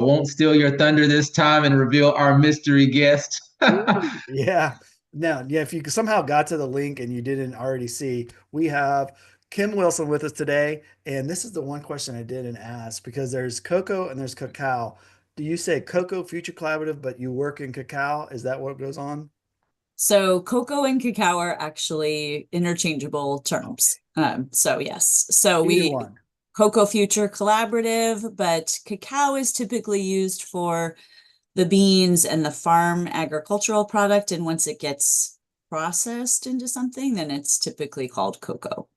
won't steal your thunder this time and reveal our mystery guest. Yeah. Now, yeah, if you somehow got to the link and you didn't already see, we have Kim Wilson with us today. And this is the one question I didn't ask because there's cocoa and there's cacao. Do you say cocoa future collaborative, but you work in cacao? Is that what goes on? So cocoa and cacao are actually interchangeable Okay. terms. So yes, so Either we one. cocoa future collaborative, but cacao is typically used for the beans and the farm agricultural product. And once it gets processed into something, then it's typically called cocoa.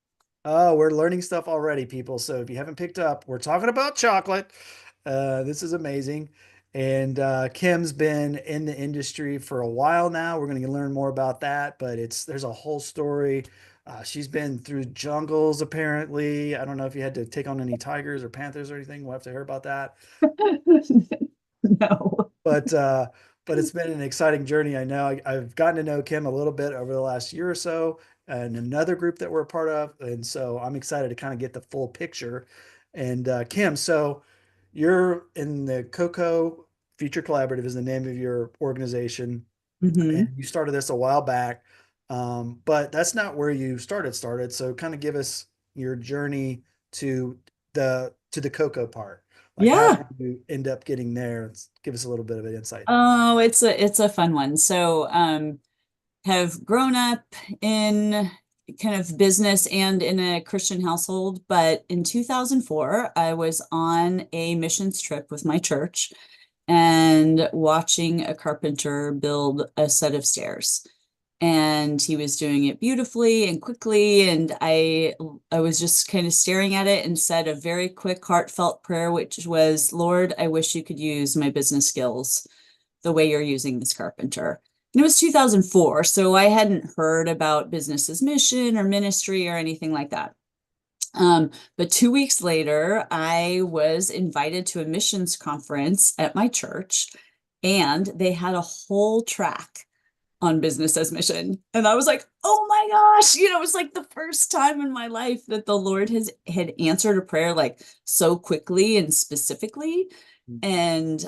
Oh, we're learning stuff already, people. So if you haven't picked up, we're talking about chocolate. This is amazing. And Kim's been in the industry for a while now. We're going to learn more about that, but there's a whole story. She's been through jungles, apparently. I don't know if you had to take on any tigers or panthers or anything. We'll have to hear about that. No. But uh, but it's been an exciting journey. I know I've gotten to know Kim a little bit over the last year or so, and another group that we're a part of, and so I'm excited to kind of get the full picture. And Kim, so you're in the Cocoa Future Collaborative is the name of your organization, Hmm. and you started this a while back. But that's not where you started. So kind of give us your journey to the cocoa part. Like how Yeah. did you end up getting there? Give us a little bit of an insight. Oh, it's a fun one. So, have grown up in kind of business and in a Christian household, but in 2004, I was on a missions trip with my church and watching a carpenter build a set of stairs. And he was doing it beautifully and quickly, and I was just kind of staring at it and said a very quick, heartfelt prayer, which was, Lord, I wish you could use my business skills the way you're using this carpenter. And it was 2004, so I hadn't heard about business as mission or ministry or anything like that. But 2 weeks later, I was invited to a missions conference at my church, and they had a whole track on business as mission. And I was like, oh my gosh, it was like the first time in my life that the Lord had answered a prayer like so quickly and specifically. And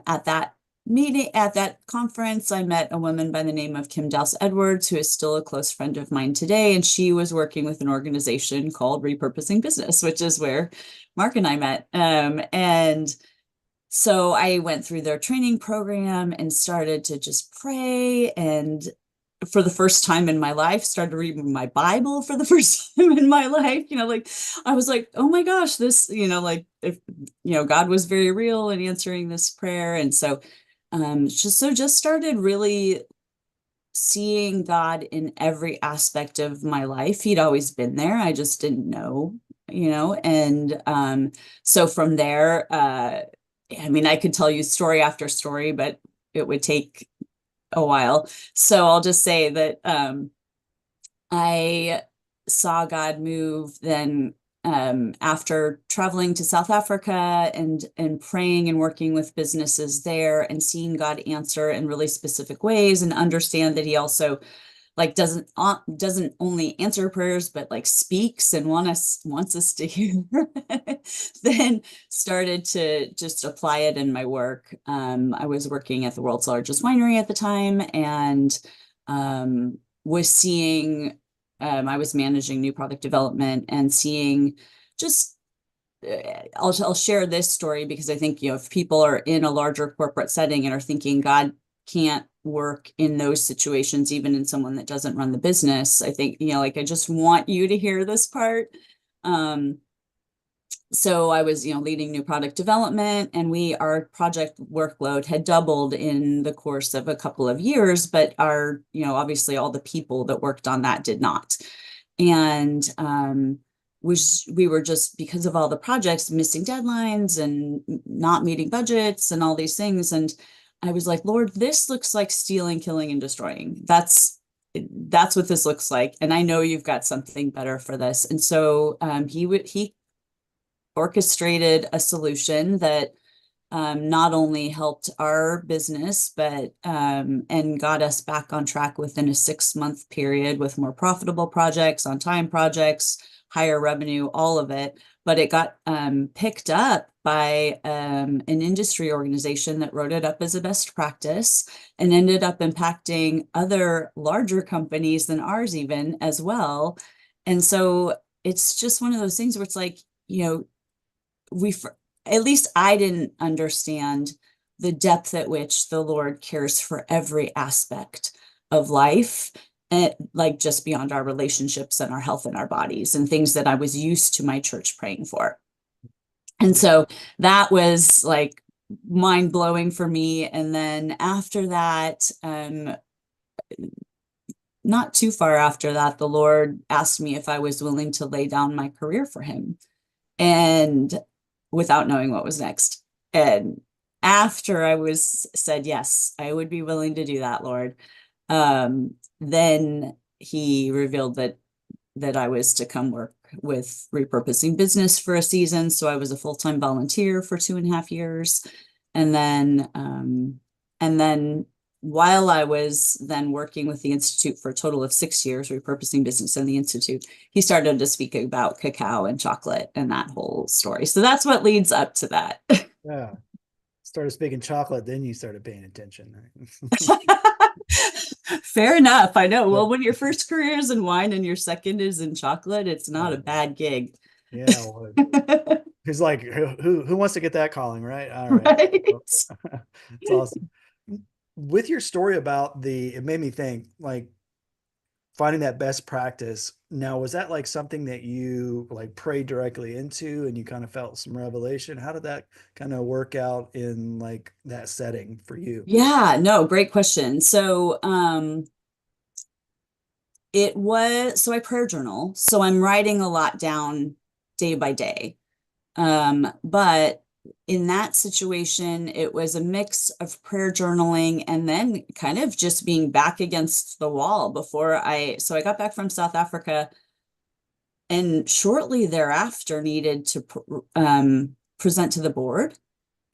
at that conference, I met a woman by the name of Kim Dowse Edwards, who is still a close friend of mine today. And she was working with an organization called Repurposing Business, which is where Mark and I met. And so I went through their training program and started to just pray. And for the first time in my life, started reading my Bible for the first time in my life. Like I was like, oh my gosh, this, like if God was very real in answering this prayer. And so just started really seeing God in every aspect of my life. He'd always been there. I just didn't know. And so from there, I mean, I could tell you story after story, but it would take a while. So I'll just say that I saw God move then after traveling to South Africa and praying and working with businesses there and seeing God answer in really specific ways and understand that he also like doesn't only answer prayers but like speaks and wants us to hear. Then started to just apply it in my work. I was working at the world's largest winery at the time and was seeing I was managing new product development and seeing just I'll share this story because I think, if people are in a larger corporate setting and are thinking God can't work in those situations, even in someone that doesn't run the business, I think, like I just want you to hear this part. Um, so I was, leading new product development, and our project workload had doubled in the course of a couple of years, but obviously all the people that worked on that did not. And we were just, because of all the projects, missing deadlines and not meeting budgets and all these things. And I was like, Lord, this looks like stealing, killing, and destroying. That's what this looks like. And I know you've got something better for this. And so he orchestrated a solution that not only helped our business, but and got us back on track within a 6-month period with more profitable projects, on time projects, higher revenue, all of it. But it got picked up by an industry organization that wrote it up as a best practice and ended up impacting other larger companies than ours even as well. And so it's just one of those things where it's like, at least I didn't understand the depth at which the Lord cares for every aspect of life, and like just beyond our relationships and our health and our bodies and things that I was used to my church praying for. And so that was like mind blowing for me. And then after that, not too far after that, the Lord asked me if I was willing to lay down my career for him, and without knowing what was next. And after I was said, yes, I would be willing to do that, Lord. Then he revealed that I was to come work with Repurposing Business for a season. So I was a full-time volunteer for 2.5 years. And then while I was then working with the Institute for a total of 6 years, Repurposing Business and the Institute, he started to speak about cacao and chocolate and that whole story. So that's what leads up to that. Yeah. Started speaking chocolate, then you started paying attention. Fair enough. I know. Well, when your first career is in wine and your second is in chocolate, it's not a bad gig. Yeah. Well, who's like, who wants to get that calling, right? All right. Right. It's awesome. With your story about it made me think, like, finding that best practice. Now, was that like something that you like prayed directly into and you kind of felt some revelation? How did that kind of work out in like that setting for you? Yeah, no, great question. So I prayer journal. So I'm writing a lot down day by day. But in that situation, it was a mix of prayer journaling and then kind of just being back against the wall so I got back from South Africa and shortly thereafter needed to present to the board.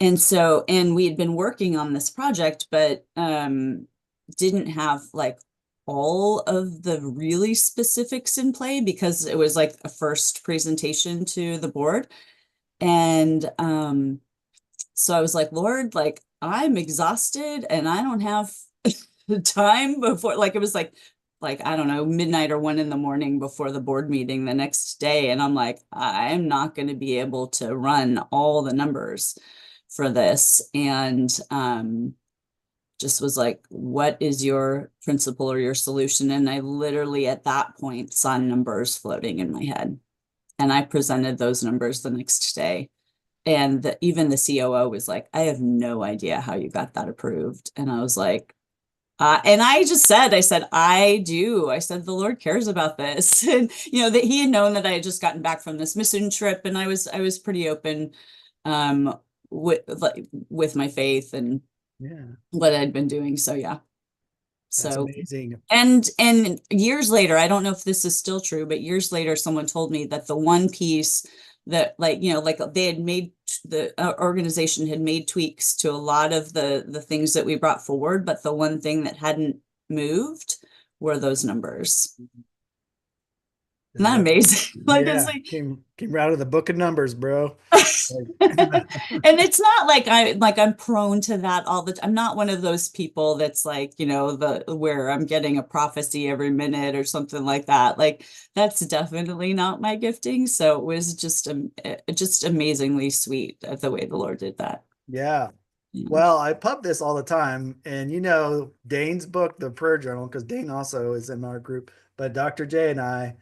And we had been working on this project, but didn't have like all of the really specifics in play because it was like a first presentation to the board. And so I was like, Lord, like I'm exhausted and I don't have the time before, like it was like I don't know, midnight or 1 a.m. before the board meeting the next day. And I'm like, I'm not going to be able to run all the numbers for this. And just was like, what is your principle or your solution? And I literally at that point saw numbers floating in my head. And I presented those numbers the next day. And even the COO was like, I have no idea how you got that approved. And I was like, and I said, I do. I said, the Lord cares about this. And, that he had known that I had just gotten back from this mission trip. And I was pretty open with my faith and what I'd been doing. So, yeah. That's amazing. And years later, I don't know if this is still true, but years later, someone told me that the one piece that like they had made, the organization had made tweaks to a lot of the things that we brought forward, but the one thing that hadn't moved were those numbers. Isn't that amazing? It's like came out of the book of numbers, bro. And it's not like I'm prone to that all the time. I'm not one of those people that's like, where I'm getting a prophecy every minute or something like that. Like that's definitely not my gifting. So it was just amazingly sweet at the way the Lord did that. Yeah. Well, I pub this all the time, and Dane's book, The Prayer Journal, because Dane also is in our group, but Dr. J and I,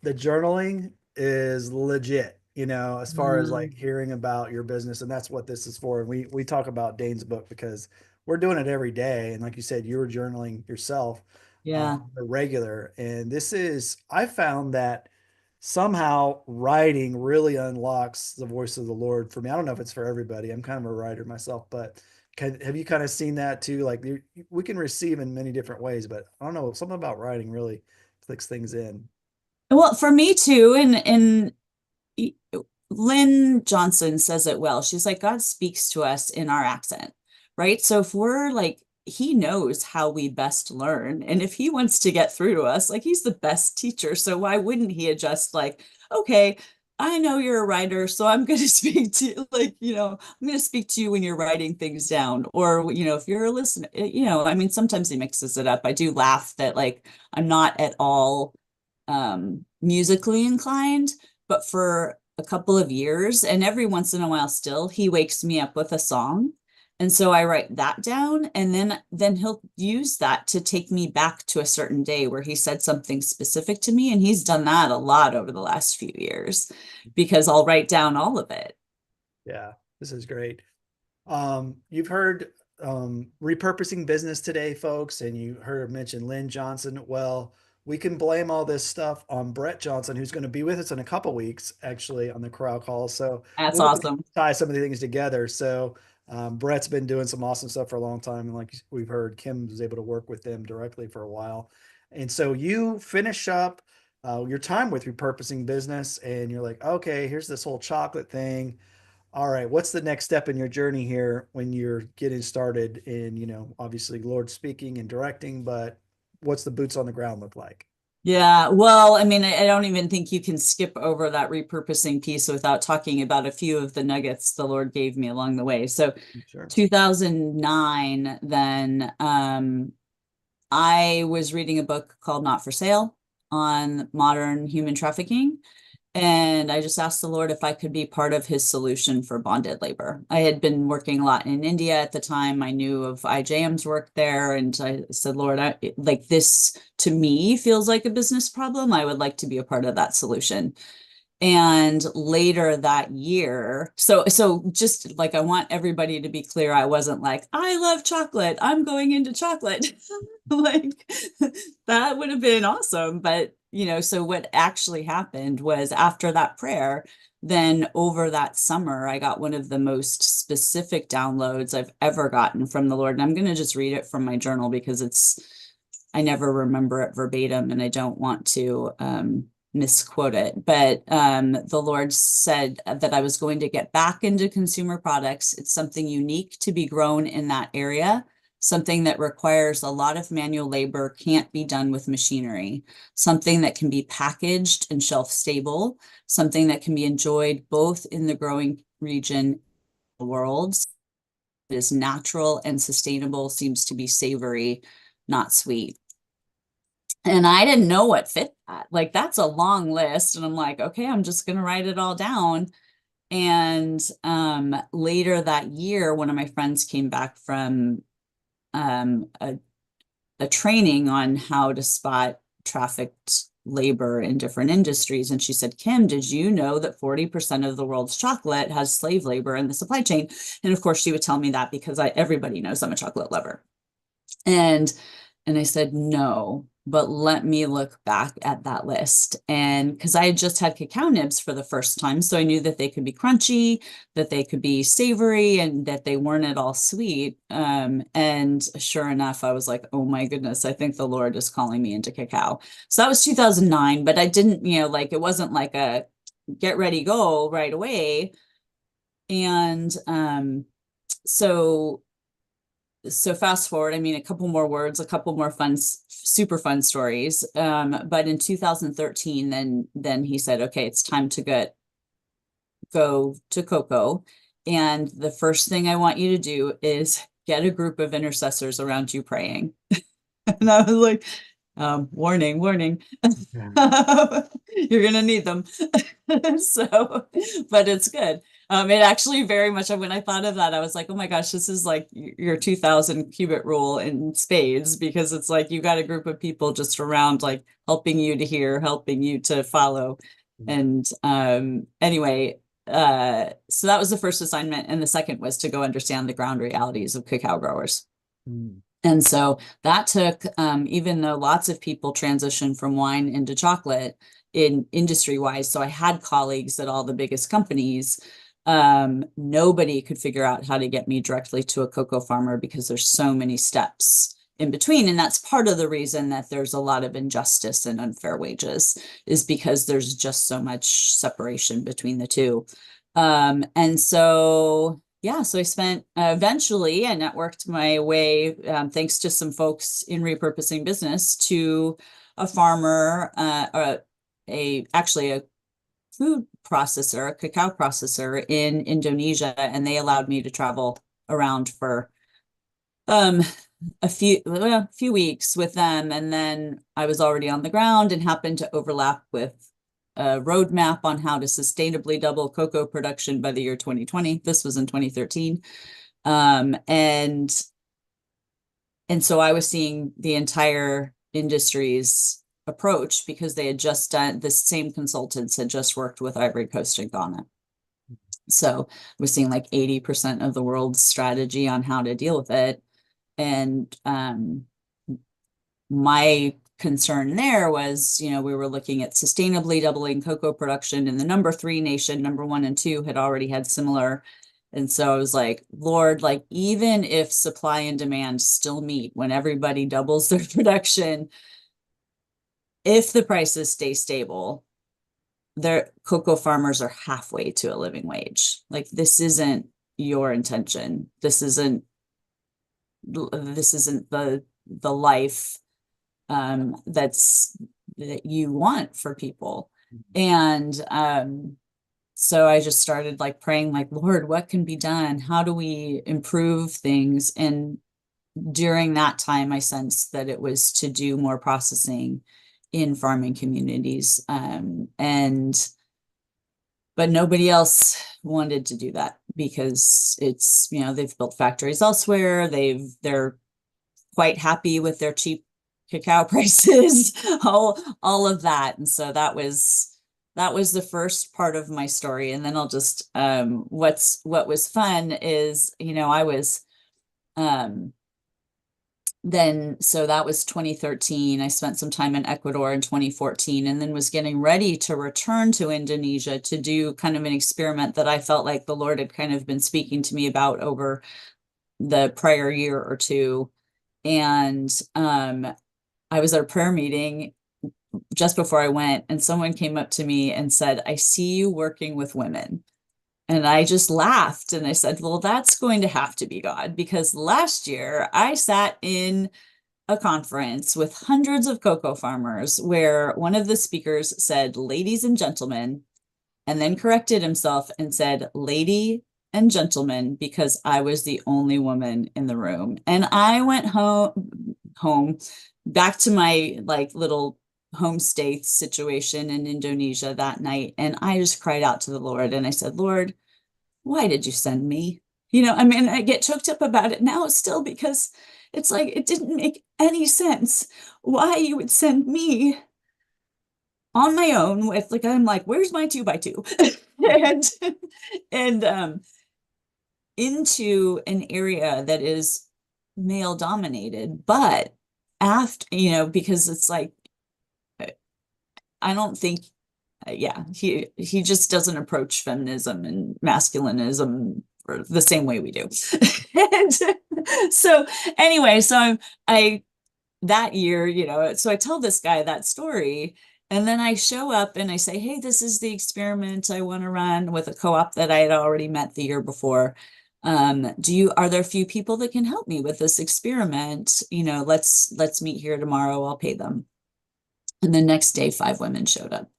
the journaling is legit, as far as like hearing about your business. And that's what this is for. And we talk about Dane's book because we're doing it every day. And like you said, you were journaling yourself regular. And I found that somehow writing really unlocks the voice of the Lord for me. I don't know if it's for everybody. I'm kind of a writer myself, but have you kind of seen that too? Like we can receive in many different ways, but I don't know, something about writing really clicks things in. Well, for me too, and Lynn Johnson says it well. She's like, God speaks to us in our accent, right? So if we're like, he knows how we best learn. And if he wants to get through to us, like he's the best teacher. So why wouldn't he adjust like okay, I know you're a writer, so I'm going to speak to like, I'm going to speak to you when you're writing things down, or, if you're a listener, I mean, sometimes he mixes it up. I do laugh that like, I'm not at all musically inclined, but for a couple of years, and every once in a while still, he wakes me up with a song. And so I write that down, and then he'll use that to take me back to a certain day where he said something specific to me. And he's done that a lot over the last few years because I'll write down all of it. Yeah, this is great. You've heard repurposing business today, folks, and you heard mention Lynn Johnson. Well, we can blame all this stuff on Brett Johnson, who's going to be with us in a couple weeks, actually, on the Corral Call. So That's we'll awesome. tie some of the things together. So Brett's been doing some awesome stuff for a long time, and like we've heard, Kim was able to work with them directly for a while. And so you finish up your time with repurposing business, and you're like, okay, here's this whole chocolate thing. All right, what's the next step in your journey here when you're getting started in, obviously Lord speaking and directing, but what's the boots on the ground look like? Yeah, well, I mean, I don't even think you can skip over that repurposing piece without talking about a few of the nuggets the Lord gave me along the way. So Sure. 2009, then I was reading a book called Not for Sale on modern human trafficking. And I just asked the Lord if I could be part of his solution for bonded labor. I had been working a lot in India at the time. I knew of IJM's work there. And I said, Lord, like this to me feels like a business problem. I would like to be a part of that solution. And later that year, so just like I want everybody to be clear, I wasn't like, I love chocolate, I'm going into chocolate. Like that would have been awesome. But so what actually happened was after that prayer, then over that summer, I got one of the most specific downloads I've ever gotten from the Lord. And I'm going to just read it from my journal because I never remember it verbatim and I don't want to misquote it, but the Lord said that I was going to get back into consumer products. It's something unique to be grown in that area, something that requires a lot of manual labor, can't be done with machinery, something that can be packaged and shelf stable, something that can be enjoyed both in the growing region, the world. It is natural and sustainable, seems to be savory, not sweet. And I didn't know what fit that. Like, that's a long list. And I'm like, okay, I'm just going to write it all down. And later that year, one of my friends came back from a training on how to spot trafficked labor in different industries. And she said, Kim, did you know that 40% of the world's chocolate has slave labor in the supply chain? And of course, she would tell me that because everybody knows I'm a chocolate lover. And I said, no, but let me look back at that list. And because I had just had cacao nibs for the first time, so I knew that they could be crunchy, that they could be savory, and that they weren't at all sweet. And sure enough, I was like, oh my goodness, I think the Lord is calling me into cacao. So that was 2009, but I didn't, it wasn't like a get ready, go right away. And so fast forward, I mean, a couple more words, a couple more super fun stories. But in 2013, then he said, okay, it's time to go to Cocoa. And the first thing I want you to do is get a group of intercessors around you praying. And I was like, warning, you're going to need them. But it's good. It actually very much, when I thought of that, I was like, oh my gosh, this is like your 2000 cubit rule in spades, because it's like, you got a group of people just around, like helping you to hear, helping you to follow. And anyway, so that was the first assignment. And the second was to go understand the ground realities of cacao growers. And so that took, even though lots of people transition from wine into chocolate in industry wise. So I had colleagues at all the biggest companies. Nobody could figure out how to get me directly to a cocoa farmer because there's so many steps in between. And that's part of the reason that there's a lot of injustice and unfair wages, is because there's just so much separation between the two. And so, yeah, so I spent, eventually I networked my way, thanks to some folks in repurposing business, to a farmer, actually a food processor, a cacao processor in Indonesia, and they allowed me to travel around for a few weeks with them. And then I was already on the ground and happened to overlap with a roadmap on how to sustainably double cocoa production by the year 2020. This was in 2013. And so I was seeing the entire industry's approach, because they had just done, the same consultants had just worked with Ivory Coast and Ghana. So we're seeing like 80% of the world's strategy on how to deal with it. And my concern there was, we were looking at sustainably doubling cocoa production, and the number 3 nation, number 1 and 2, had already had similar. And so I was like, Lord, like, even if supply and demand still meet when everybody doubles their production, if the prices stay stable, their cocoa farmers are halfway to a living wage. Like, this isn't your intention. This isn't the life that you want for people. And so I just started like praying, like, Lord, what can be done? How do we improve things? And during that time, I sensed that it was to do more processing in farming communities. But nobody else wanted to do that, because it's, they've built factories elsewhere. They're quite happy with their cheap cacao prices, all of that. And so that was the first part of my story. And then I'll just, what was fun is, I was, so that was 2013. I spent some time in Ecuador in 2014, and then was getting ready to return to Indonesia to do kind of an experiment that I felt like the Lord had kind of been speaking to me about over the prior year or two. And I was at a prayer meeting just before I went, and someone came up to me and said, I see you working with women. And I just laughed, and I said, well, that's going to have to be God, because last year I sat in a conference with hundreds of cocoa farmers where one of the speakers said, ladies and gentlemen, and then corrected himself and said, lady and gentlemen, because I was the only woman in the room. And I went home back to my like little homestay situation in Indonesia that night. And I just cried out to the Lord, and I said, Lord, why did you send me? I get choked up about it now still, because it's like, it didn't make any sense why you would send me on my own with, like, I'm like, where's my 2x2? and into an area that is male dominated, but after, because it's like, I don't think, he just doesn't approach feminism and masculinism the same way we do. And so anyway, so that year, so I tell this guy that story, and then I show up and I say, hey, this is the experiment I want to run with a co-op that I had already met the year before. Are there a few people that can help me with this experiment? Let's meet here tomorrow. I'll pay them. And the next day, 5 women showed up.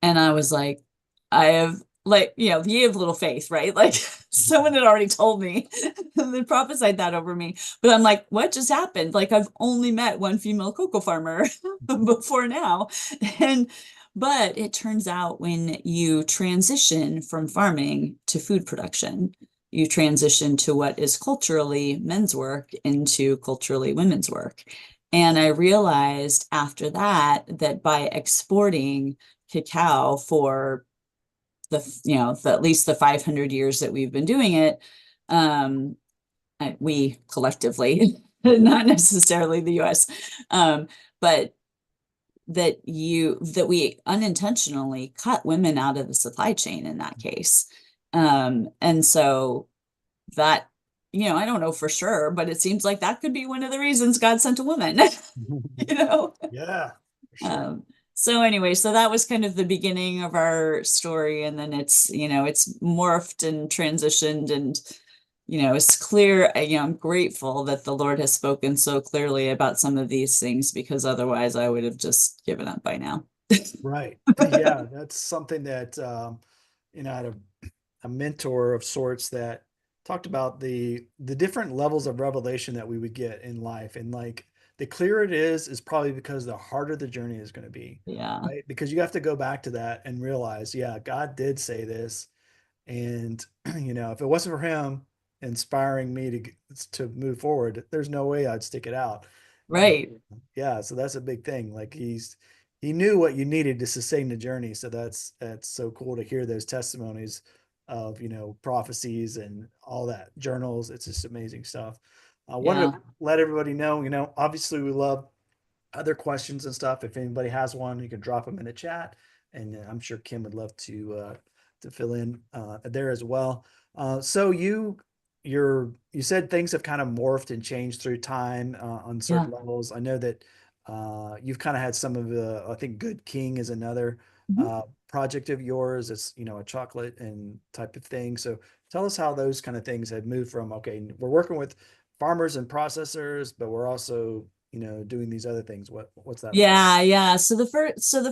And I was like, I have, like, you have little faith, right? Like, someone had already told me, they prophesied that over me. But I'm like, what just happened? Like, I've only met one female cocoa farmer before now. But it turns out when you transition from farming to food production, you transition to what is culturally men's work into culturally women's work. And I realized after that by exporting cacao for at least the 500 years that we've been doing it, we collectively, not necessarily the US, but that we unintentionally cut women out of the supply chain in that case. And so that, I don't know for sure, but it seems like that could be one of the reasons God sent a woman. Yeah. For sure. So anyway, so that was kind of the beginning of our story. And then it's morphed and transitioned, and, it's clear, I'm grateful that the Lord has spoken so clearly about some of these things, because otherwise I would have just given up by now. Right. Yeah, that's something that I had a mentor of sorts that talked about the different levels of revelation that we would get in life. And like the clearer it is probably because the harder the journey is going to be. Yeah. Right. Because you have to go back to that and realize, yeah, God did say this. And if it wasn't for him inspiring me to move forward, there's no way I'd stick it out. And Right. yeah, so that's a big thing. Like he knew what you needed to sustain the journey. So that's so cool to hear those testimonies of prophecies and all that journals. It's just amazing stuff. I wanted Yeah. to let everybody know, obviously we love other questions and stuff. If anybody has one, you can drop them in the chat, and I'm sure Kim would love to fill in there as well. So you said things have kind of morphed and changed through time on Yeah. certain levels. I know that you've kind of had some of the. I think Good King is another Mhm. project of yours. It's a chocolate and type of thing. So tell us how those kind of things have moved from, okay, we're working with farmers and processors, but we're also doing these other things. What's that like? Yeah, yeah. So the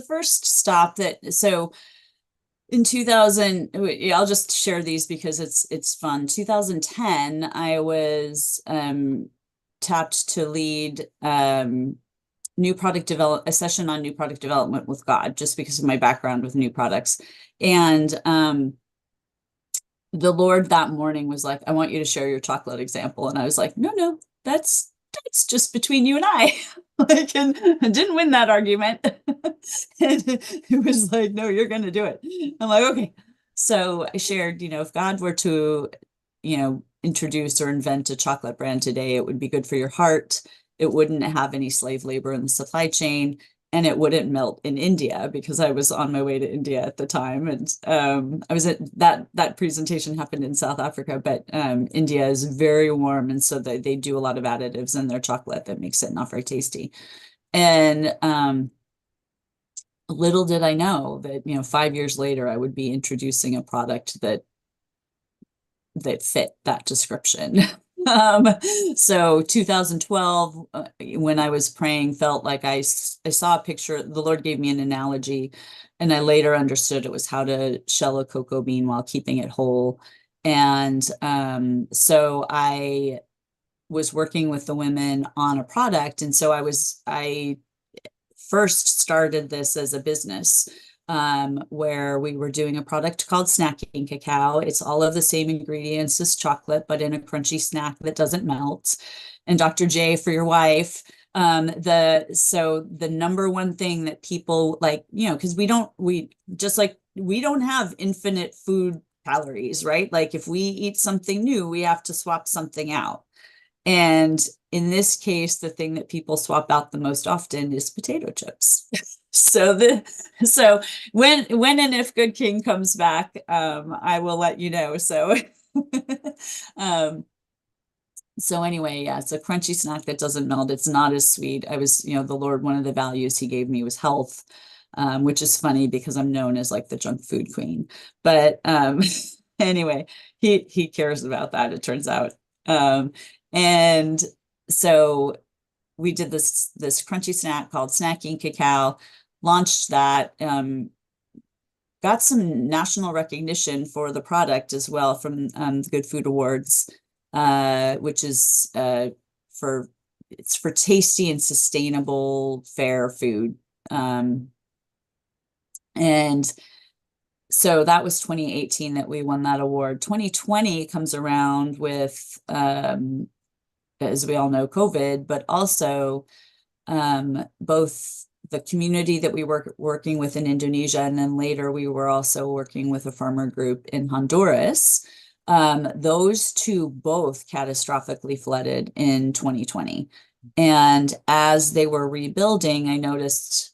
first stop in 2000, I'll just share these because it's fun. 2010, I was tapped to lead a session on new product development with God, just because of my background with new products. And the Lord that morning was like, I want you to share your chocolate example. And I was like, no, that's just between you and I. Like, and I didn't win that argument. And it was like, no, you're going to do it. I'm like, okay. So I shared, if God were to, introduce or invent a chocolate brand today, it would be good for your heart. It wouldn't have any slave labor in the supply chain, and it wouldn't melt in India, because I was on my way to India at the time. And I was at that presentation happened in South Africa, but India is very warm. And so they do a lot of additives in their chocolate that makes it not very tasty. And little did I know that, 5 years later, I would be introducing a product that fit that description. So 2012, when I was praying, felt like I saw a picture. The Lord gave me an analogy, and I later understood it was how to shell a cocoa bean while keeping it whole. And so I was working with the women on a product. And so I first started this as a business, where we were doing a product called Snacking Cacao. It's all of the same ingredients as chocolate, but in a crunchy snack that doesn't melt. And Dr. J, for your wife, the number one thing that people like, because we don't have infinite food calories, right? Like if we eat something new, we have to swap something out. And in this case, the thing that people swap out the most often is potato chips. So when and if Good King comes back, I will let you know. So so anyway, yeah, it's a crunchy snack that doesn't melt. It's not as sweet. The Lord, one of the values he gave me was health, which is funny because I'm known as like the junk food queen. But anyway, he cares about that, it turns out. And so we did this crunchy snack called Snacking Cacao, launched that, got some national recognition for the product as well from the Good Food Awards, which is for tasty and sustainable, fair food. And so that was 2018 that we won that award. 2020 comes around with, as we all know, COVID, but also both the community that we were working with in Indonesia, and then later we were also working with a farmer group in Honduras. Those two both catastrophically flooded in 2020. And as they were rebuilding, I noticed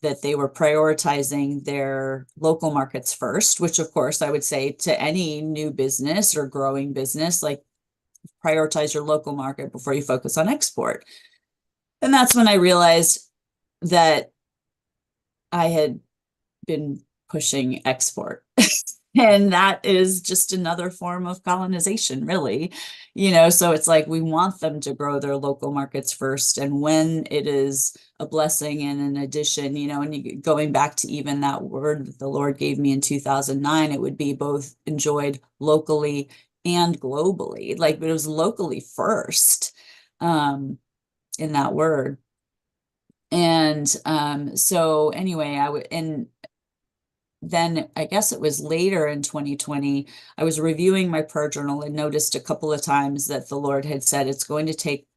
that they were prioritizing their local markets first, which of course I would say to any new business or growing business, like prioritize your local market before you focus on export. And that's when I realized that I had been pushing export. And that is just another form of colonization, really. So it's like we want them to grow their local markets first. And when it is a blessing and an addition, and going back to even that word that the Lord gave me in 2009, it would be both enjoyed locally and globally. Like, but it was locally first in that word. And so anyway, and then I guess it was later in 2020, I was reviewing my prayer journal and noticed a couple of times that the Lord had said it's going to take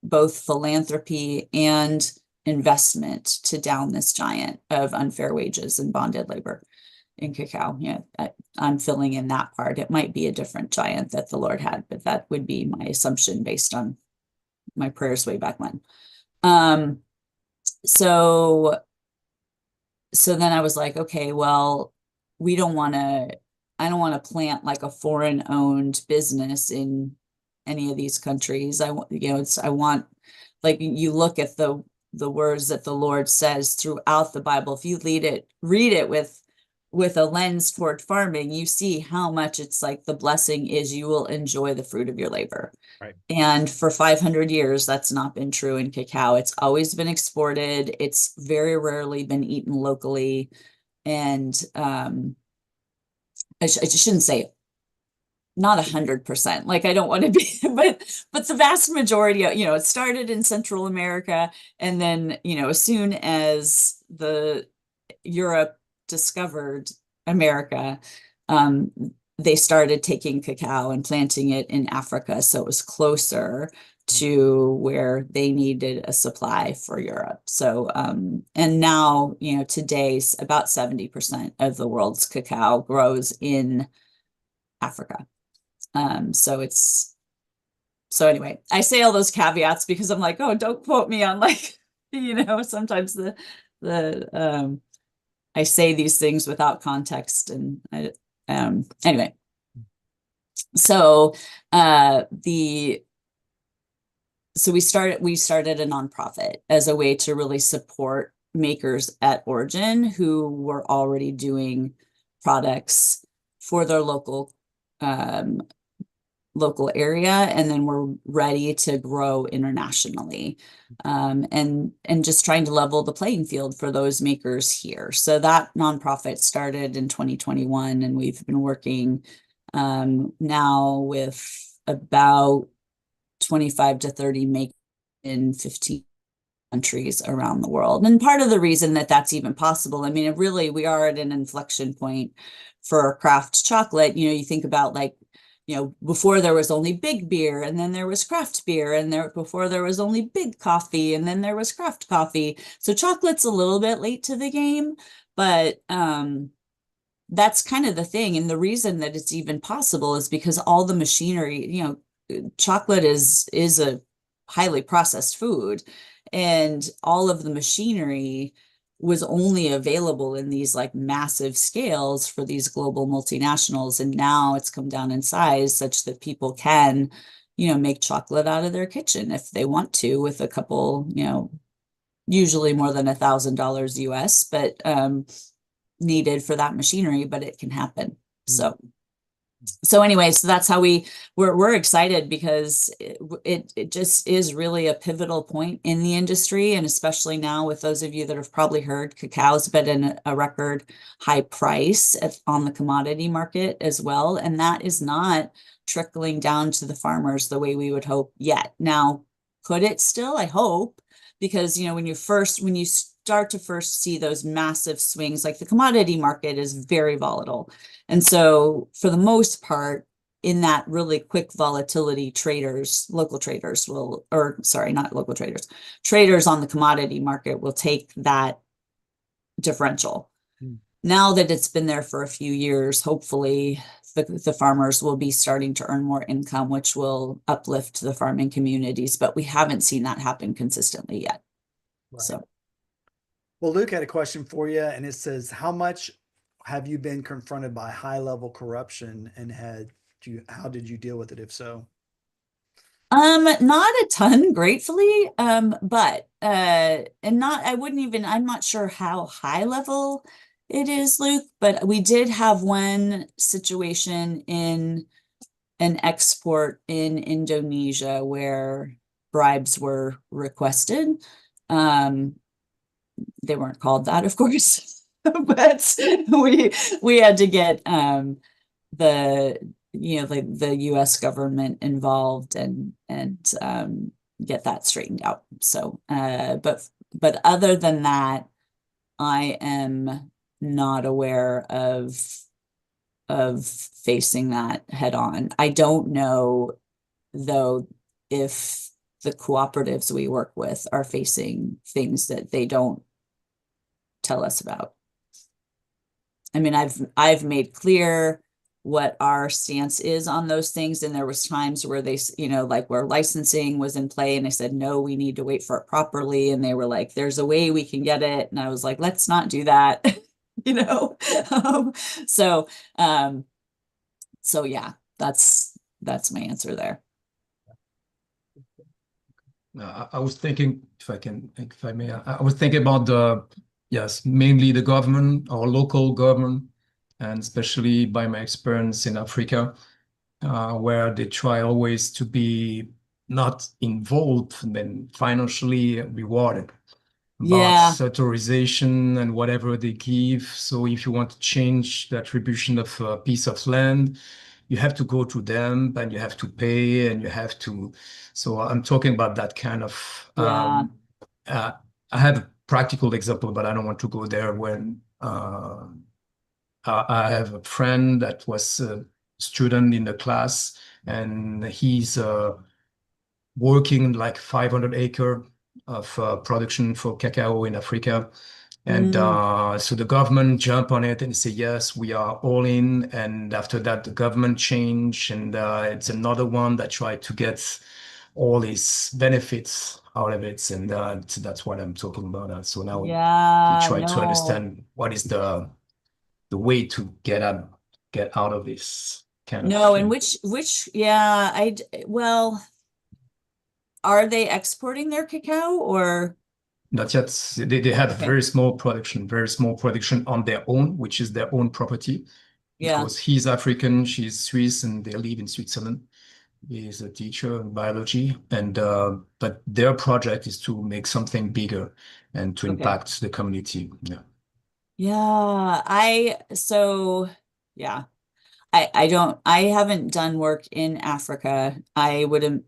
both philanthropy and investment to down this giant of unfair wages and bonded labor in cacao. I'm filling in that part. It might be a different giant that the Lord had, but that would be my assumption based on my prayers way back when. So then I was like, okay, well, I don't want to plant like a foreign owned business in any of these countries. I want, like, you look at the words that the Lord says throughout the Bible. If you read it with a lens toward farming, you see how much it's like the blessing is you will enjoy the fruit of your labor. Right. And for 500 years, that's not been true in cacao. It's always been exported. It's very rarely been eaten locally. And I shouldn't say not 100%. Like, I don't want to be, but the vast majority of, it started in Central America. And then, as soon as Europe discovered America, they started taking cacao and planting it in Africa. So it was closer to where they needed a supply for Europe. So, and now, today, about 70% of the world's cacao grows in Africa. So anyway, I say all those caveats because I'm like, oh, don't quote me on, like, sometimes I say these things without context, and anyway. So we started a nonprofit as a way to really support makers at origin who were already doing products for their local area, and then we're ready to grow internationally, and just trying to level the playing field for those makers here. So that nonprofit started in 2021, and we've been working now with about 25 to 30 makers in 15 countries around the world. And part of the reason that that's even possible, I mean, we are at an inflection point for craft chocolate. You think about, like, before there was only big beer, and then there was craft beer, and before there was only big coffee, and then there was craft coffee. So chocolate's a little bit late to the game, but that's kind of the thing. And the reason that it's even possible is because all the machinery, chocolate is a highly processed food, and all of the machinery was only available in these like massive scales for these global multinationals. And now it's come down in size such that people can, make chocolate out of their kitchen if they want to, with a couple, usually more than $1,000 US, but needed for that machinery, but it can happen. So anyway, so that's how we're excited, because it just is really a pivotal point in the industry. And especially now, with those of you that have probably heard, cacao's been in a record high price on the commodity market as well. And that is not trickling down to the farmers the way we would hope yet. Now, could it still? I hope, because, when you start to first see those massive swings, like the commodity market is very volatile. And so for the most part, in that really quick volatility, traders on the commodity market will take that differential. Now that it's been there for a few years, hopefully the farmers will be starting to earn more income, which will uplift the farming communities, but we haven't seen that happen consistently yet. Right. So. Well, Luke had a question for you, and it says, how much have you been confronted by high-level corruption, and how did you deal with it, if so? Not a ton, gratefully, but I'm not sure how high level It is, Luke, but we did have one situation in an export in Indonesia where bribes were requested. They weren't called that, of course, but we had to get the the US government involved and get that straightened out. So but other than that, I am not aware of facing that head on. I don't know though if the cooperatives we work with are facing things that they don't tell us about. I mean, I've made clear what our stance is on those things, and there was times where they, like where licensing was in play, and I said, no, we need to wait for it properly, and they were like, there's a way we can get it, and I was like, let's not do that. So yeah, that's my answer there. I was thinking, if I may, I was thinking about mainly the government or local government, and especially by my experience in Africa, where they try always to be not involved and then financially rewarded. Yeah. But authorization and whatever they give. So if you want to change the attribution of a piece of land, you have to go to them and you have to pay and you have to. So I'm talking about that kind of. Yeah. I have a practical example, but I don't want to go there. When I have a friend that was a student in the class, and he's working like 500-acre of production for cacao in Africa. And so the government jump on it and say, yes, we are all in. And after that, the government change. And it's another one that tried to get all these benefits out of it. And that's what I'm talking about. So now we try to understand what is the way to get out of this kind of thing. And which well, are they exporting their cacao or? Not yet. They have very small production on their own, which is their own property. Because he's African, she's Swiss, and they live in Switzerland. He's a teacher in biology, and but their project is to make something bigger and to impact the community. I haven't done work in Africa. I would,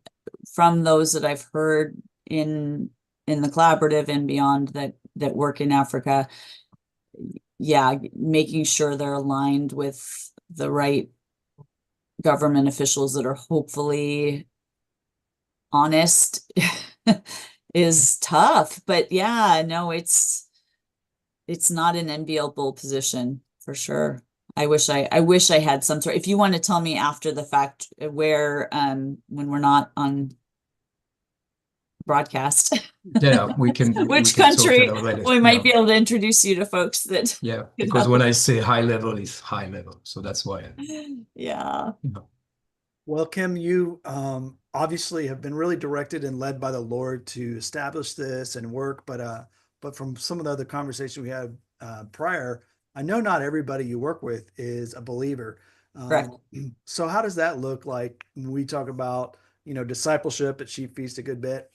from those that I've heard in the collaborative and beyond that work in Africa, making sure they're aligned with the right government officials that are hopefully honest is tough. But it's not an enviable position for sure. I wish I had some sort. If you want to tell me after the fact where when we're not on broadcast, we can. Which country we might be able to introduce you to folks that. Because when I say high level, it's high level, so that's why. Well, Kim, you obviously have been really directed and led by the Lord to establish this and work, but from some of the other conversation we had prior, I know not everybody you work with is a believer. Correct. So how does that look like when we talk about, discipleship at Sheep Feast a good bit?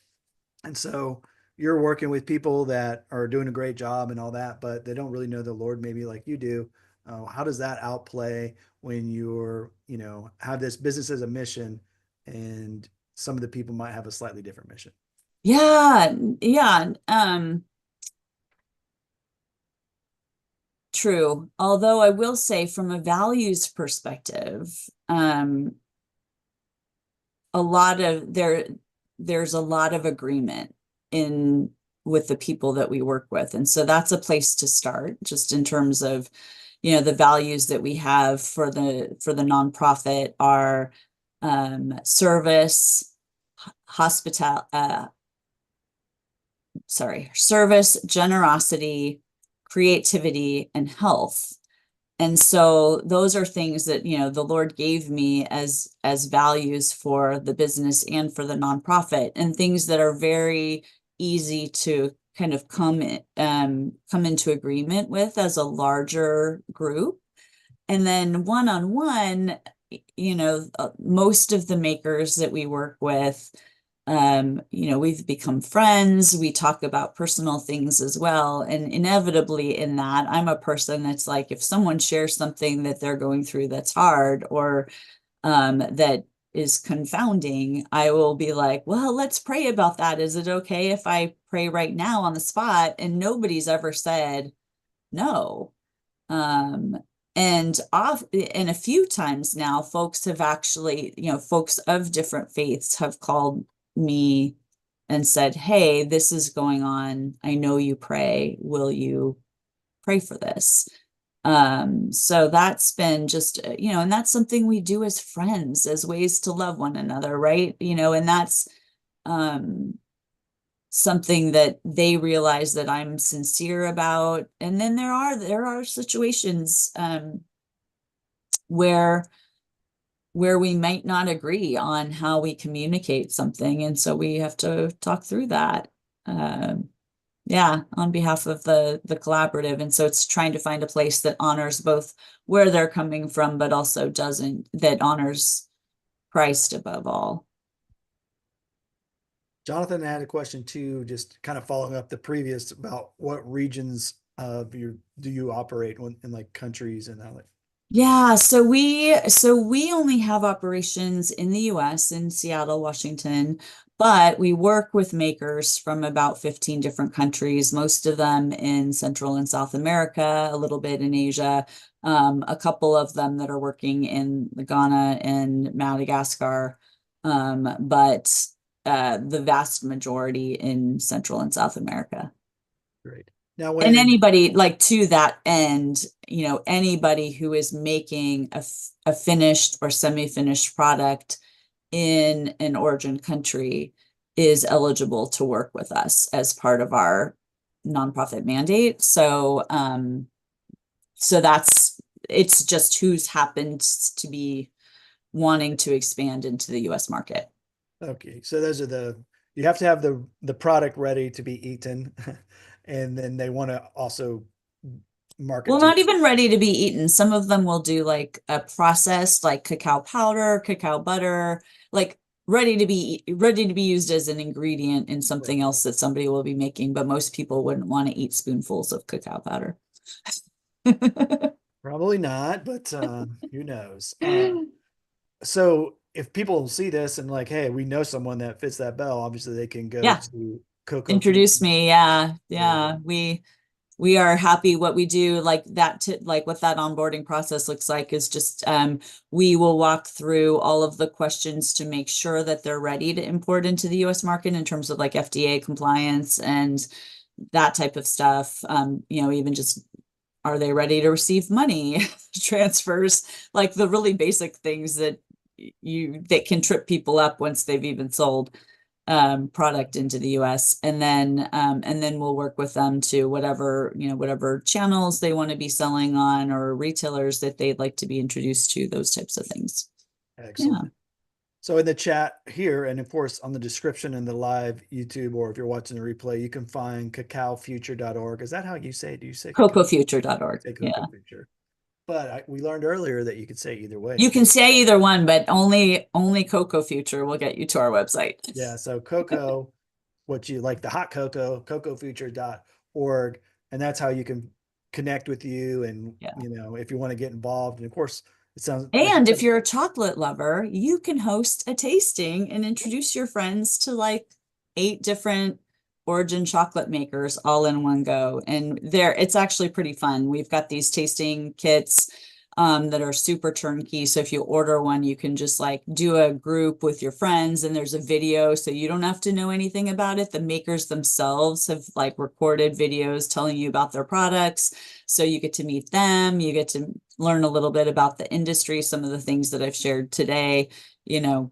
And so you're working with people that are doing a great job and all that, but they don't really know the Lord maybe like you do. How does that outplay when you're, have this business as a mission and some of the people might have a slightly different mission? True. Although I will say from a values perspective, there's a lot of agreement with the people that we work with. And so that's a place to start, just in terms of, the values that we have for the nonprofit are service, service, generosity, creativity, and health. And so those are things that, the Lord gave me as values for the business and for the nonprofit, and things that are very easy to kind of come into agreement with as a larger group. And then one-on-one, you know, most of the makers that we work with, you know, we've become friends. We talk about personal things as well. And inevitably in that, I'm a person that's like, if someone shares something that they're going through that's hard or that is confounding, I will be like, well, let's pray about that. Is it okay if I pray right now on the spot? And nobody's ever said no. And a few times now, folks have actually, you know, folks of different faiths have called me and said, hey, this is going on. I know you pray. Will you pray for this? So that's been just, you know, and that's something we do as friends, as ways to love one another, right? You know, and that's something that they realize that I'm sincere about. And then there are situations where we might not agree on how we communicate something. And so we have to talk through that. Yeah, on behalf of the collaborative. And so it's trying to find a place that honors both where they're coming from, but also that honors Christ above all. Jonathan had a question too, just kind of following up the previous about what regions of do you operate in like countries and how Yeah, so we only have operations in the US, in Seattle, Washington, but we work with makers from about 15 different countries, most of them in Central and South America, a little bit in Asia, a couple of them that are working in Ghana and Madagascar, but the vast majority in Central and South America. Great. Now, and anybody, like, to that end, you know, anybody who is making a finished or semi-finished product in an origin country is eligible to work with us as part of our nonprofit mandate. So, it's just who's happened to be wanting to expand into the US market. Okay, so those are you have to have the product ready to be eaten. And then they want to also market. Well, not even ready to be eaten. Some of them will do like a processed, like cacao powder, cacao butter, like ready to be used as an ingredient in something else that somebody will be making. But most people wouldn't want to eat spoonfuls of cacao powder. Probably not, but who knows? So if people see this and like, hey, we know someone that fits that bill, obviously they can go to Cocoa. Introduce me. Yeah. We are happy. What we do, like that, like what that onboarding process looks like is just, we will walk through all of the questions to make sure that they're ready to import into the US market in terms of like FDA compliance and that type of stuff. You know, even just, are they ready to receive money transfers, like the really basic things that can trip people up once they've even sold product into the US. And then we'll work with them to whatever channels they want to be selling on or retailers that they'd like to be introduced to, those types of things. Excellent. Yeah. So in the chat here, and of course on the description in the live YouTube, or if you're watching the replay, you can find cacaofuture.org. Is that how you say it? Do you say cocoafuture.org? Yeah. Future. But we learned earlier that you could say either way. You can say either one, but only Cocoa Future will get you to our website. Yeah. So cocoa, what you like, the hot cocoa, cocoafuture.org. And that's how you can connect with you. And, you know, if you want to get involved. And of course, it sounds. And if you're a chocolate lover, you can host a tasting and introduce your friends to like 8 different origin chocolate makers all in one go. And it's actually pretty fun. We've got these tasting kits that are super turnkey. So if you order one, you can just like do a group with your friends and there's a video. So you don't have to know anything about it. The makers themselves have like recorded videos telling you about their products. So you get to meet them. You get to learn a little bit about the industry, some of the things that I've shared today, you know,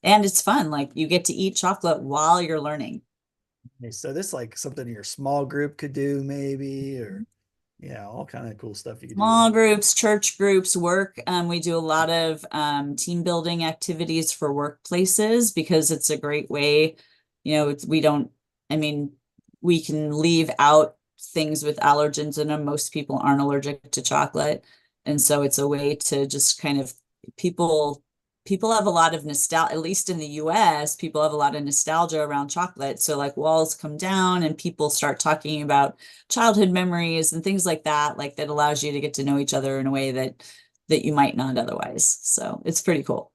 and it's fun. Like you get to eat chocolate while you're learning. Okay, so this like something your small group could do maybe, or all kind of cool stuff you could do. Small groups, church groups, work. We do a lot of team building activities for workplaces because it's a great way. You know, we can leave out things with allergens in them. Most people aren't allergic to chocolate. And so it's a way to just kind of, people have a lot of nostalgia, at least in the US, people have a lot of nostalgia around chocolate. So like walls come down and people start talking about childhood memories and things like that, like that allows you to get to know each other in a way that you might not otherwise. So it's pretty cool.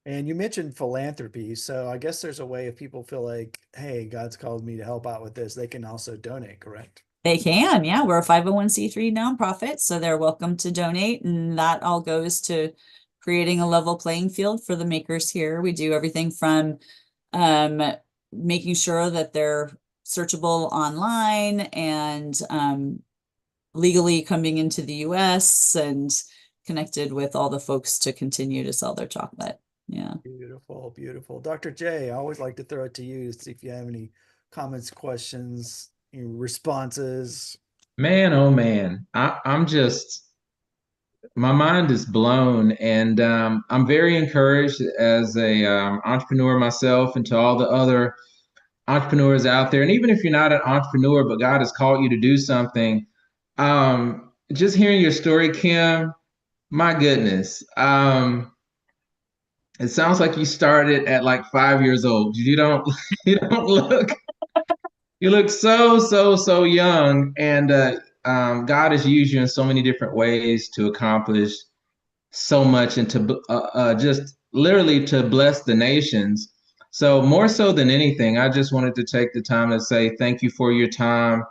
And you mentioned philanthropy. So I guess there's a way if people feel like, hey, God's called me to help out with this, they can also donate, correct? They can, yeah. We're a 501c3 nonprofit, so they're welcome to donate, and that all goes to creating a level playing field for the makers here. We do everything from making sure that they're searchable online and legally coming into the US and connected with all the folks to continue to sell their chocolate. Yeah. Beautiful, beautiful. Dr. J, I always like to throw it to you to see if you have any comments, questions, responses. Man, oh man, I'm just, my mind is blown, and I'm very encouraged as a entrepreneur myself, and to all the other entrepreneurs out there. And even if you're not an entrepreneur, but God has called you to do something, just hearing your story, Kim, my goodness, it sounds like you started at like 5 years old. You don't, you don't look. You look so young, and God has used you in so many different ways to accomplish so much, and to just literally to bless the nations. So more so than anything, I just wanted to take the time to say thank you for your time,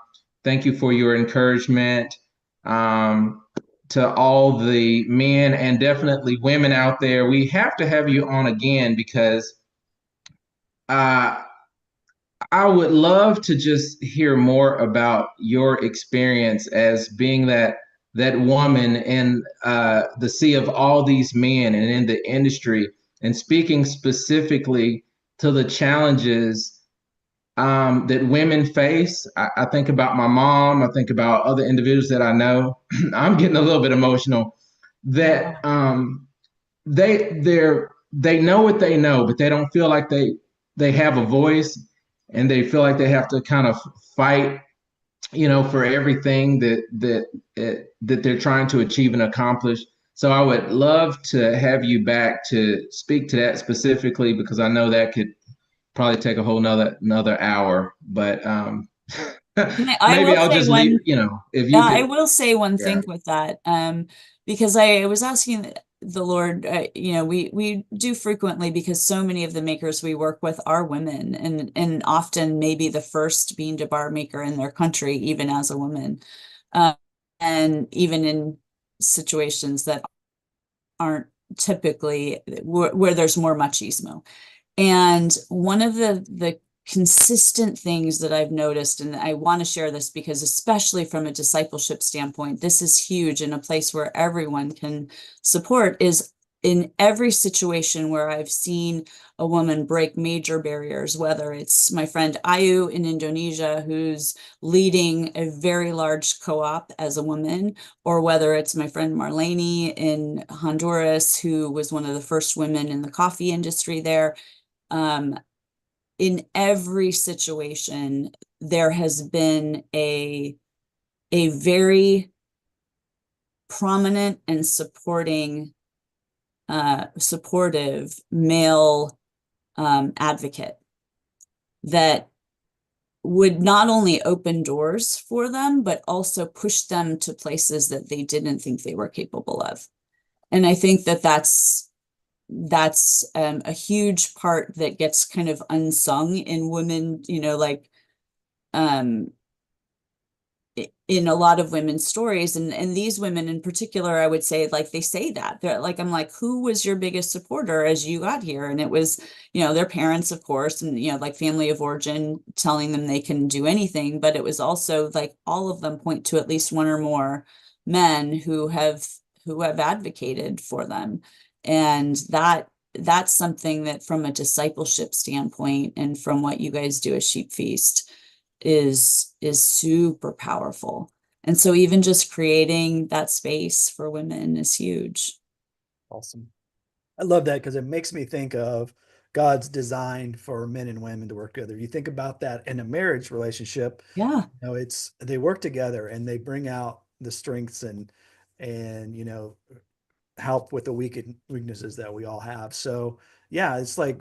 thank you for your encouragement, to all the men and definitely women out there. We have to have you on again because I would love to just hear more about your experience as being that woman in the sea of all these men and in the industry, and speaking specifically to the challenges that women face. I think about my mom. I think about other individuals that I know. I'm getting a little bit emotional. That they know what they know, but they don't feel like they have a voice, and they feel like they have to kind of fight, for everything that they're trying to achieve and accomplish. So I would love to have you back to speak to that specifically, because I know that could probably take a whole another hour. But maybe I'll just leave, if you I could. will say one Yeah. thing with that, because I was asking the Lord, we do frequently, because so many of the makers we work with are women, and often maybe the first bean to bar maker in their country, even as a woman, and even in situations that aren't typically where there's more machismo. And one of the consistent things that I've noticed, and I want to share this because especially from a discipleship standpoint, this is huge in a place where everyone can support, is in every situation where I've seen a woman break major barriers, whether it's my friend Ayu in Indonesia, who's leading a very large co-op as a woman, or whether it's my friend Marlene in Honduras, who was one of the first women in the coffee industry there. In every situation, there has been a very prominent and supportive male advocate that would not only open doors for them, but also push them to places that they didn't think they were capable of. And I think that's a huge part that gets kind of unsung in women, in a lot of women's stories, and these women in particular, I would say, like, they say that they're like, I'm like, who was your biggest supporter as you got here? And it was, their parents, of course, and like family of origin telling them they can do anything, but it was also like all of them point to at least one or more men who have advocated for them. And that's something that from a discipleship standpoint, and from what you guys do at Sheep Feast, is super powerful. And so even just creating that space for women is huge. Awesome. I love that, because it makes me think of God's design for men and women to work together. You think about that in a marriage relationship, Yeah. you know, it's they work together and they bring out the strengths and you know, help with the weaknesses that we all have. So yeah, it's like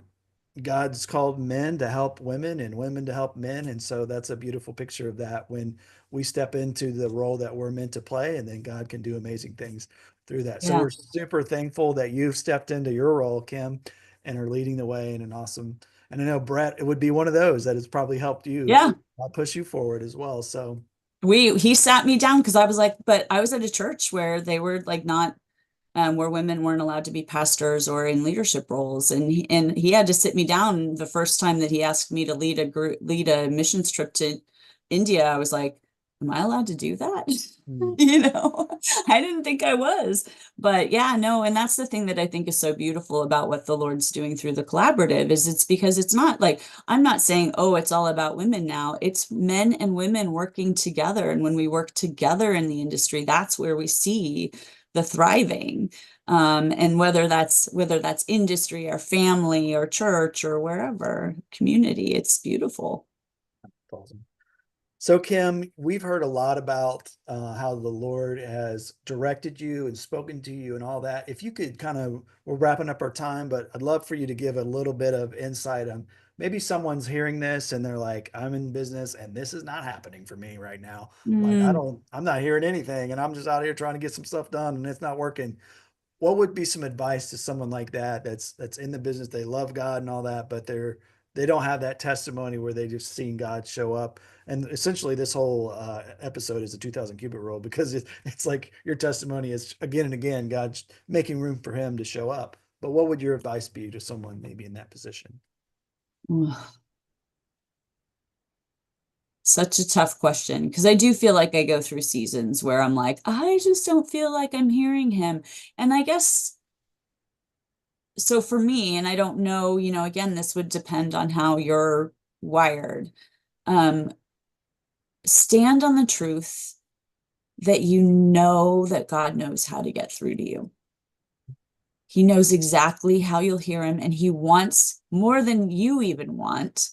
God's called men to help women and women to help men. And so that's a beautiful picture of that when we step into the role that we're meant to play, and then God can do amazing things through that. So Yeah. we're super thankful that you've stepped into your role, Kim, and are leading the way in an awesome. And I know Brett, it would be one of those that has probably helped you Yeah. push you forward as well. So He sat me down because I was like, but I was at a church where they were like not where women weren't allowed to be pastors or in leadership roles. And he had to sit me down the first time that he asked me to lead a missions trip to India. I was like, am I allowed to do that? You know, I didn't think I was, but yeah, no. And that's the thing that I think is so beautiful about what the Lord's doing through the collaborative is it's because it's not like, I'm not saying, oh, it's all about women now. It's men and women working together. And when we work together in the industry, that's where we see the thriving. And whether that's industry or family or church or wherever community, it's beautiful. awesome. So, Kim, we've heard a lot about how the Lord has directed you and spoken to you and all that. If you could kind of, we're wrapping up our time, but I'd love for you to give a little bit of insight on maybe someone's hearing this and they're like, I'm in business and this is not happening for me right now. Like, I'm not hearing anything and I'm just out here trying to get some stuff done and it's not working. What would be some advice to someone like that that's in the business, they love God and all that, but they don't have that testimony where they just seen God show up? And essentially this whole episode is a 2000 cubit rule because it's like your testimony is again and again God's making room for him to show up. But what would your advice be to someone maybe in that position? Such a tough question because I do feel like I go through seasons where I'm like, I just don't feel like I'm hearing him. And I guess so for me, and I don't know, you know, again, this would depend on how you're wired. Stand on the truth that you know that God knows how to get through to you. He knows exactly how you'll hear him, and he wants more than you even want.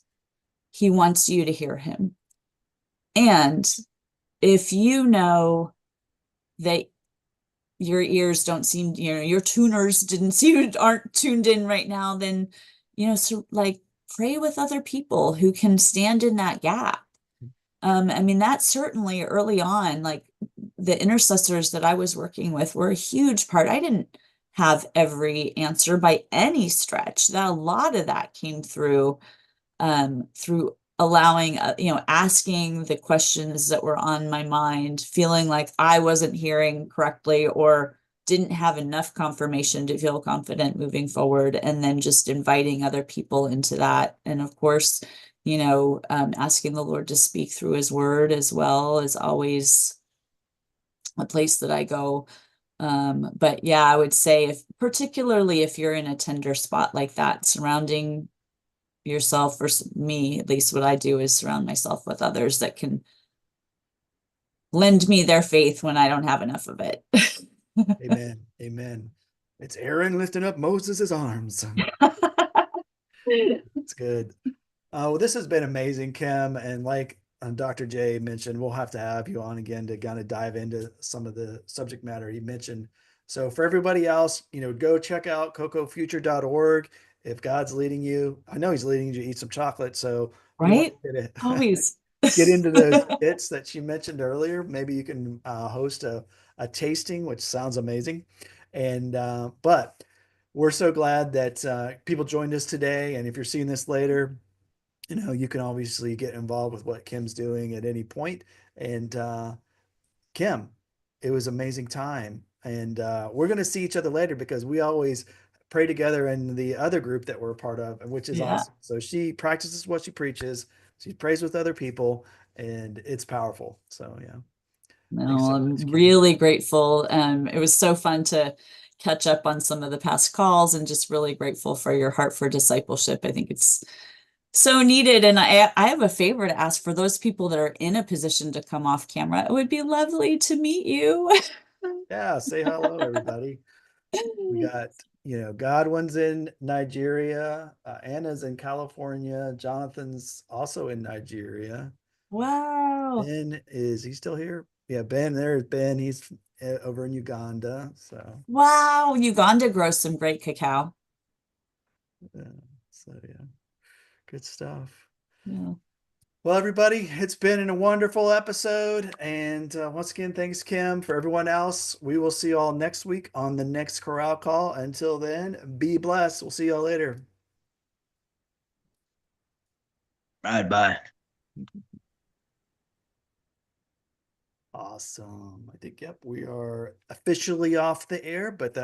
He wants you to hear him. And if you know that your ears don't seem, you know, your tuners aren't tuned in right now, then, you know, so like pray with other people who can stand in that gap. I mean, that's certainly early on, like the intercessors that I was working with were a huge part. I didn't have every answer by any stretch. That a lot of that came through allowing, you know, asking the questions that were on my mind, feeling like I wasn't hearing correctly or didn't have enough confirmation to feel confident moving forward, and then just inviting other people into that. And of course, you know, asking the Lord to speak through his word as well is always a place that I go. But yeah, I would say particularly if you're in a tender spot like that, surrounding yourself, or me, at least what I do is surround myself with others that can lend me their faith when I don't have enough of it. Amen. Amen. It's Aaron lifting up Moses's arms. It's good. Well, this has been amazing, Kim. And like Dr. J mentioned, we'll have to have you on again to kind of dive into some of the subject matter he mentioned. So for everybody else, you know, go check out cocofuture.org. If God's leading you, I know he's leading you to eat some chocolate. So if you want Right? to Always. get into those bits that she mentioned earlier, maybe you can host a tasting, which sounds amazing. And but we're so glad that people joined us today. And if you're seeing this later, you know, you can obviously get involved with what Kim's doing at any point. And Kim, it was amazing time. And we're going to see each other later because we always pray together in the other group that we're a part of, which is Yeah. awesome. So she practices what she preaches. She prays with other people and it's powerful. So yeah. Thanks No, so I'm much, Kim. really grateful. It was so fun to catch up on some of the past calls, and just really grateful for your heart for discipleship. I think it's so needed. And I have a favor to ask for those people that are in a position to come off camera. It would be lovely to meet you. Yeah. Say hello, everybody. We got Godwin's in Nigeria, Anna's in California, Jonathan's also in Nigeria. Wow. Ben, is he still here? Yeah, Ben, there's Ben. He's over in Uganda. So, Wow. Uganda grows some great cacao. yeah, good stuff. Yeah. Well, everybody, it's been a wonderful episode. And once again, thanks, Kim. For everyone else, we will see you all next week on the next Corral Call. Until then, be blessed. We'll see y'all later. Right, bye. Awesome. I think, yep, we are officially off the air, but